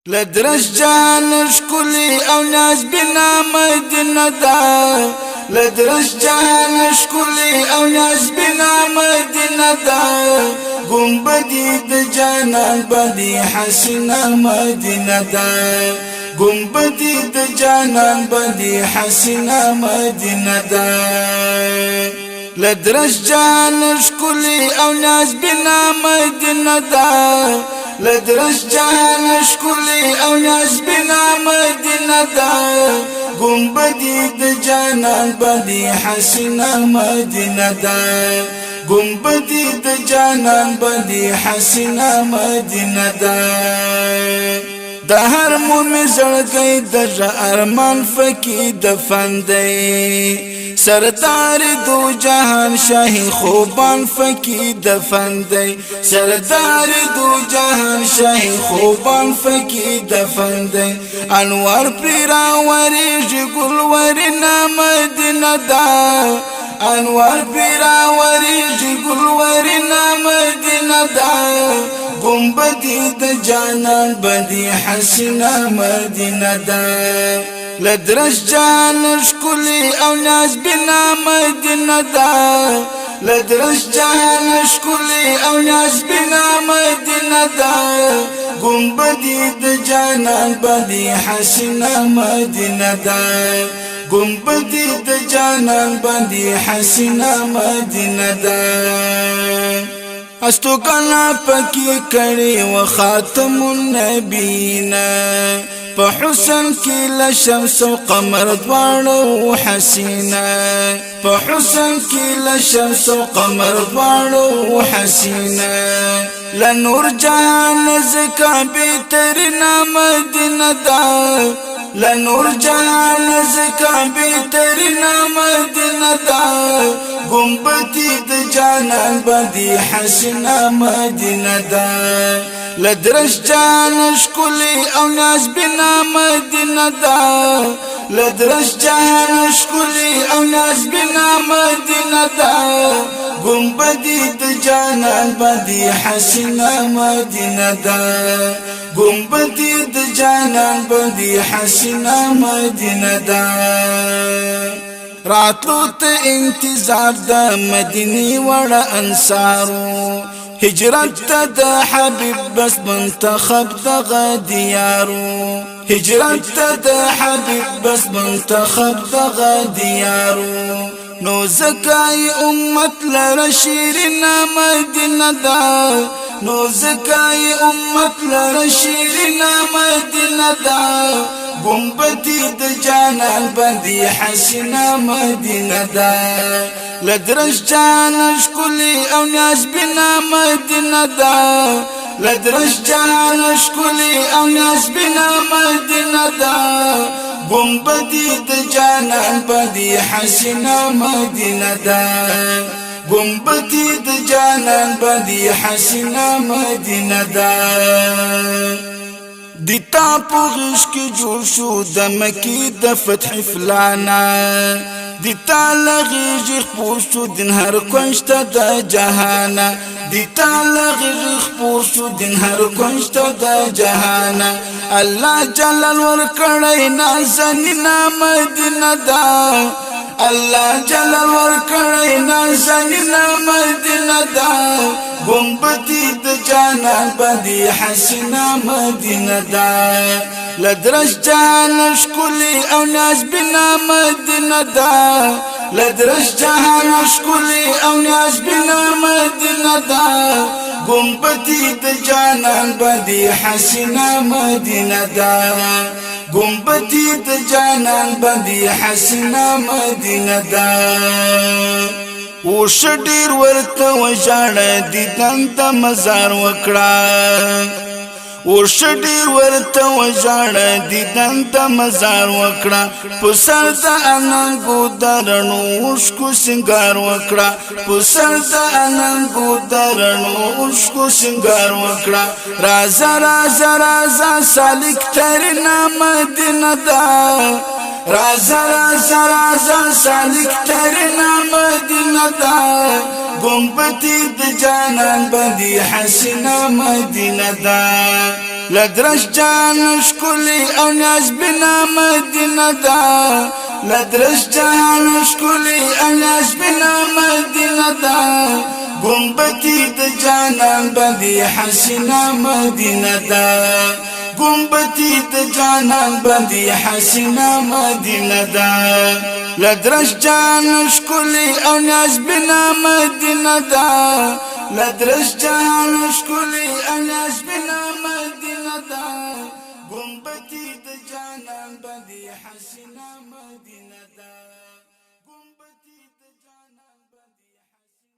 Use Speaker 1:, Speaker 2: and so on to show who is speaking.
Speaker 1: لدرش جان شكولي او ناس بنا مدينة دا لدرش جان شكولي او ناس بنا مدينة دا قم بديد جانان بدي حسنا مدينة دا قم بديد جانان بدي حسنا مدينة دا لدرش جان شكولي او ناس بنا مدينة دا لدرش جان شكولي او ناس بنا مدينة دا قم بديد جانان بدي حسنا مدينة دا قم بديد جانان بدي حسنا مدينة دا دا هر مومن زړګی د ارمان فکی دفن دی سردار دو جهان شاهی خوبان فکی دفن دی سردار دو جهان شاهی خوبان فکی دفن دی انوار پیرا وریج گل ورنا مدینه دا انوار پیرا وریج گل ورنا مدینه دا قم بديد جانان بدي حسنا مدينة دا لدرش جان شكولي او ناس بنا مدينة دا لدرش جان شكولي او ناس بنا مدينة دا قم بديد جانان بدي حسنا مدينة دا قم بديد جانان بدي حسنا مدينة دا استو کنا پکی کړي و خاتم النبیین په حسن کې لشمس او قمر دواړو حسینا په حسن کې لشمس او قمر دواړو حسینا لنور جهان زکا بهترین مدینه دا لنور جهان زکا بهترین مدینه دا گنبدی د جانان بدی حسنا مدینه دا لدرش جان شکولی او ناس بنا مدینه دا لدرش جان شکولی او ناس بنا مدینه دا گنبدی د جانان بدی حسنا مدینه دا گنبدی د جانان بدی حسنا مدینه دا راتلو ته انتظار د مدینی وړ انصارو هجرت د حبیب بس منتخب د غدیارو هجرت د حبیب بس منتخب د غدیارو نو زکای امت لر شیرین مدینه دا نو زکای امت لر شیرین مدینه دا گنبدی د جانان بدی حسنا مدینه دا لدرش جان شکولی او ناس بنا مدینه دا لدرش جان شکولی او ناس بنا مدینه دا گنبدی د جانان بدی حسنا مدینه دا گنبدی د جانان بدی حسنا مدینه دا دیتا پوغش کی جوړ شو د مکی د فتح فلانا دیتا لغیج خپور شو دین هر کنشت د جهانا دیتا لغیج خپور شو دین هر کنشت د جهانا الله جلال ور کړی نازنینا مدینه دا الله جلال ور کړی نازنینا مدینه دا گنبدی د جانان بدی حسنا مدینه دا لدرش جان شکولی او ناس بنا مدینه دا لدرش جان شکولی او ناس بنا مدینه دا گنبدی د جانان بدی حسنا مدینه دا گنبدی د جانان بدی حسنا مدینه دا وش ډیر ورته وژاړه دیدن د مزار وکړه وش ډیر ورته وژاړه دیدن د مزار وکړه په سر د اننګو درنو شکو سنگار وکړه په سر د اننګو درنو شکو سنگار وکړه رازا رازا رازا سالک ترین مدینه دا رازا رازا رازا سالک ترین مدینه دا گنبدی د جانان بدی حسنا مدینه دا لدرش جان شكولي او ناس بنا مدينة دا لدرش جان شكولي او ناس بنا مدينة دا قنبتي دجانا بدي حسنا مدينة دا قنبتي دجانا بدي حسنا مدينة دا لدرش جان شكولي او ناس بنا مدينة دا لدرش جان شكولي او ناس بنا مدينة دا قنبتي دجانا بدي حسنا مدينة دا